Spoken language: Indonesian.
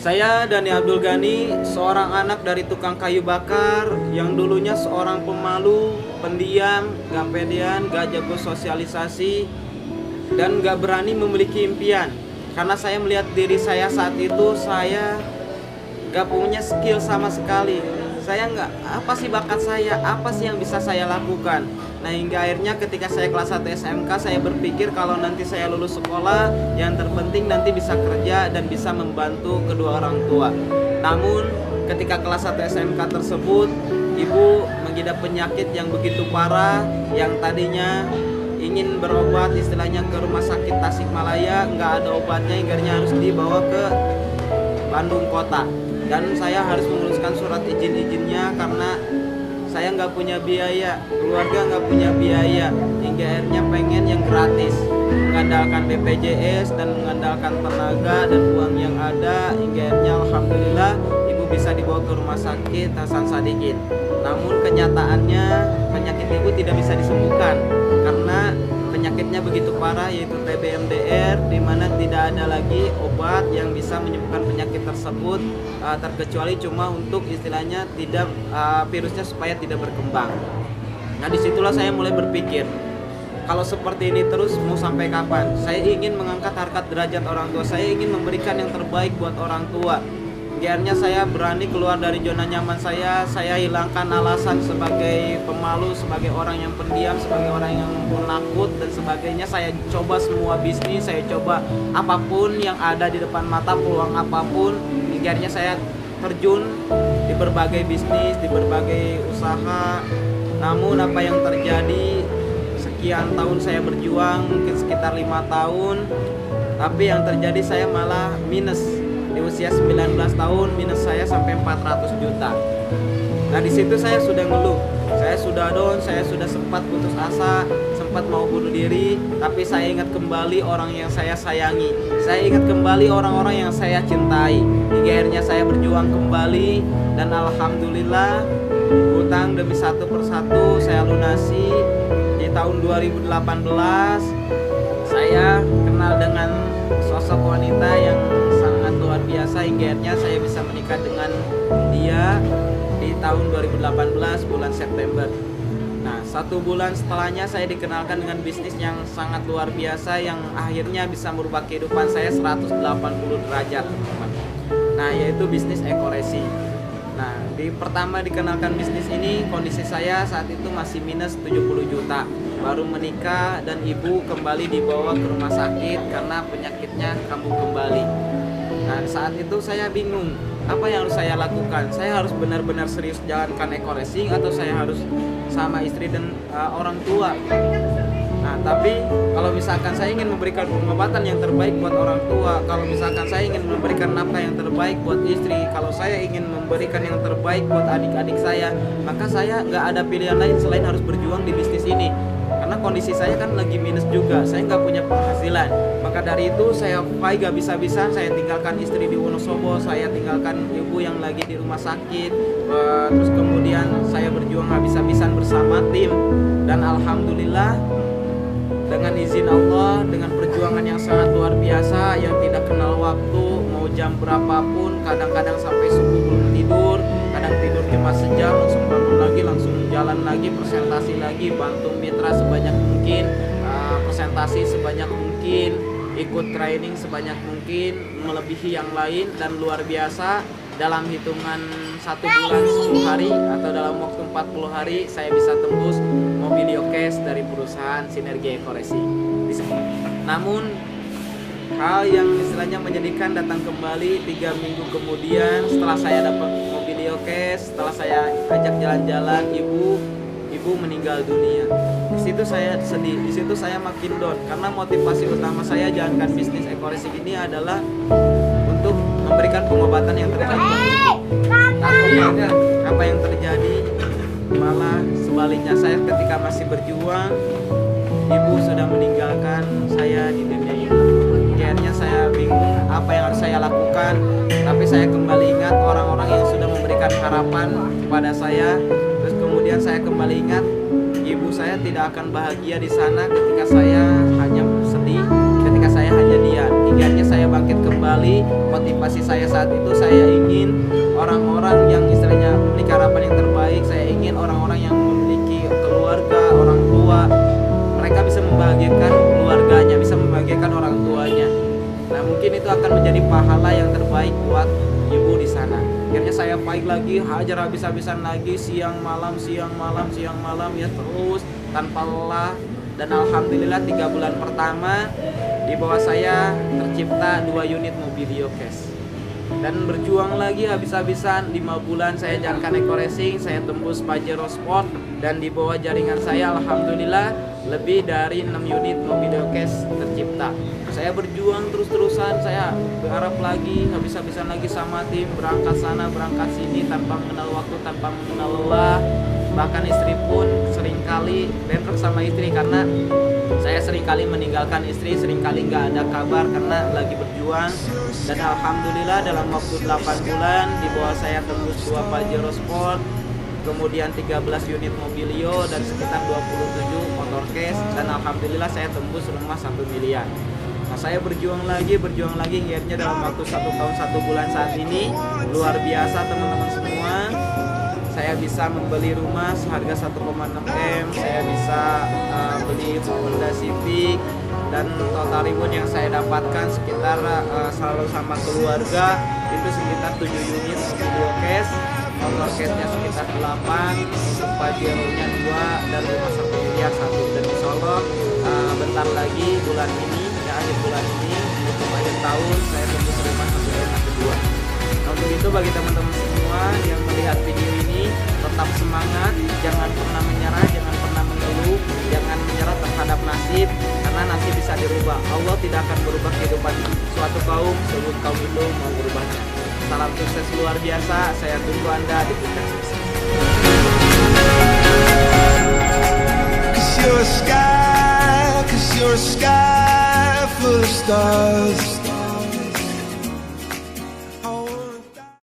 Saya Dani Abdul Ghani, seorang anak dari tukang kayu bakar yang dulunya seorang pemalu, pendiam, gak pedean, gak jago sosialisasi, dan gak berani memiliki impian. Karena saya melihat diri saya saat itu, saya gak punya skill sama sekali. Saya nggak, apa sih bakat saya, apa sih yang bisa saya lakukan. Nah, hingga akhirnya ketika saya kelas 1 SMK, saya berpikir kalau nanti saya lulus sekolah, yang terpenting nanti bisa kerja dan bisa membantu kedua orang tua. Namun ketika kelas 1 SMK tersebut, ibu mengidap penyakit yang begitu parah, yang tadinya ingin berobat istilahnya ke rumah sakit Tasikmalaya, nggak ada obatnya, hingga harus dibawa ke Bandung kota. Dan saya harus menguruskan surat izin-izinnya karena saya nggak punya biaya, keluarga nggak punya biaya, hingga akhirnya pengen yang gratis, mengandalkan BPJS dan mengandalkan tenaga dan uang yang ada, hingga akhirnya alhamdulillah ibu bisa dibawa ke rumah sakit Hasan Sadikin. Namun kenyataannya penyakit ibu tidak bisa disembuhkan karena penyakitnya begitu parah, yaitu TB MDR, di mana tidak ada lagi obat yang bisa menyembuhkan penyakit tersebut, terkecuali cuma untuk istilahnya tidak virusnya supaya tidak berkembang. Nah, disitulah saya mulai berpikir, kalau seperti ini terus mau sampai kapan? Saya ingin mengangkat harkat derajat orang tua, saya ingin memberikan yang terbaik buat orang tua. Akhirnya saya berani keluar dari zona nyaman saya hilangkan alasan sebagai pemalu, sebagai orang yang pendiam, sebagai orang yang penakut dan sebagainya. Saya coba semua bisnis, saya coba apapun yang ada di depan mata, peluang apapun. Akhirnya saya terjun di berbagai bisnis, di berbagai usaha. Namun apa yang terjadi, sekian tahun saya berjuang, mungkin sekitar 5 tahun, tapi yang terjadi saya malah minus. Di usia 19 tahun minus saya sampai 400 juta. Nah, di situ saya sudah ngeluh, saya sudah down, saya sudah sempat putus asa, sempat mau bunuh diri, tapi saya ingat kembali orang yang saya sayangi, saya ingat kembali orang-orang yang saya cintai. Hingga akhirnya saya berjuang kembali dan alhamdulillah hutang demi satu persatu saya lunasi. Di tahun 2018 saya kenal dengan sosok wanita yang sangat luar biasa, hingga akhirnya saya bisa menikah dengan dia di tahun 2018 bulan September. Nah, 1 bulan setelahnya saya dikenalkan dengan bisnis yang sangat luar biasa yang akhirnya bisa merubah kehidupan saya 180 derajat, teman-teman. Nah, yaitu bisnis Eco-Resi. Nah, pertama dikenalkan bisnis ini, kondisi saya saat itu masih minus 70 juta. Baru menikah dan ibu kembali dibawa ke rumah sakit karena penyakitnya kambuh kembali. Nah, saat itu saya bingung, apa yang harus saya lakukan? Saya harus benar-benar serius jalankan Eco-Resi atau saya harus sama istri dan orang tua? Nah, tapi kalau misalkan saya ingin memberikan pengobatan yang terbaik buat orang tua, kalau misalkan saya ingin memberikan nafkah yang terbaik buat istri, kalau saya ingin memberikan yang terbaik buat adik-adik saya, maka saya nggak ada pilihan lain selain harus berjuang di bisnis ini. Karena kondisi saya kan lagi minus juga, saya nggak punya penghasilan. Maka dari itu saya fight gak bisa-bisa, saya tinggalkan istri di Wonosobo, saya tinggalkan ibu yang lagi di rumah sakit, terus kemudian saya berjuang habis-habisan bersama tim. Dan alhamdulillah dengan izin Allah, dengan perjuangan yang sangat luar biasa, yang tidak kenal waktu, mau jam berapapun, kadang-kadang sampai subuh belum tidur, kadang tidur cuma sejam, langsung bangun lagi, langsung jalan lagi, presentasi lagi, bantu mitra sebanyak mungkin, presentasi sebanyak mungkin, ikut training sebanyak mungkin, melebihi yang lain, dan luar biasa dalam hitungan 1 bulan 10 hari atau dalam waktu 40 hari saya bisa tembus mobilio cash dari perusahaan Sinergi Eco-Resi. Namun hal yang istilahnya menyedihkan datang kembali 3 minggu kemudian setelah saya dapat mobilio cash, setelah saya ajak jalan-jalan, ibu meninggal dunia. Di situ saya sedih, di situ saya makin down karena motivasi utama saya jalankan bisnis Eco-Resi ini adalah untuk memberikan pengobatan yang terbaik. Tapi apa yang terjadi malah sebaliknya, saya ketika masih berjuang, ibu sudah meninggalkan saya di dunia ini. Akhirnya saya bingung apa yang harus saya lakukan, tapi saya kembali ingat orang-orang yang sudah memberikan harapan kepada saya. Terus kemudian saya kembali ingat ibu saya tidak akan bahagia di sana ketika saya hanya sedih, ketika saya hanya diam. Hingga saya bangkit kembali. Motivasi saya saat itu, saya ingin orang-orang yang istilahnya memiliki harapan yang terbaik. Saya ingin orang-orang yang memiliki keluarga, orang tua, mereka bisa membahagiakan keluarganya, bisa membahagiakan orang tuanya. Nah, mungkin itu akan menjadi pahala yang terbaik buat ibu di sana. Akhirnya saya fight lagi, hajar habis-habisan lagi, siang malam ya, terus tanpa lelah. Dan alhamdulillah 3 bulan pertama di bawah saya tercipta 2 unit Mobilio Cash. Dan berjuang lagi habis-habisan 5 bulan saya jalankan Eco Racing, saya tembus Pajero Sport, dan di bawah jaringan saya alhamdulillah lebih dari 6 unit Mobilio Cash tercipta. Saya berjuang terus-terusan, saya berharap lagi, habis-habisan lagi sama tim, berangkat sana, berangkat sini, tanpa mengenal waktu, tanpa mengenal lelah. Bahkan istri pun seringkali bentrok sama istri, karena saya seringkali meninggalkan istri, seringkali nggak ada kabar karena lagi berjuang. Dan alhamdulillah dalam waktu 8 bulan di bawah saya tembus 2 Pajero Sport, kemudian 13 unit Mobilio, dan sekitar 27 motor cash, dan alhamdulillah saya tembus rumah 1 miliar. Nah, saya berjuang lagi, akhirnya dalam waktu 1 tahun 1 bulan saat ini, luar biasa teman-teman semua. Saya bisa membeli rumah seharga 1,6 M, saya bisa beli Honda Civic, dan total reward yang saya dapatkan sekitar selalu sama keluarga itu sekitar 7 unit Mobilio Cash, motor cashnya sekitar 8, untuk Pajero-nya 2, dan rumah 1 miliar 1. Dan insya Allah bentar lagi bulan ini, ya akhir bulan ini, untuk akhir tahun saya tembus rumah 1 miliar kedua. Nah, untuk itu bagi teman-teman semua yang melihat video ini, tetap semangat, jangan pernah menyerah, jangan pernah mengeluh, jangan menyerah terhadap nasib, karena nasib bisa dirubah. Allah tidak akan berubah kehidupan suatu kaum sebelum kaum itu mau berubahnya. Salam sukses luar biasa, saya tunggu Anda di puncak sukses. Cause you're a sky full of stars.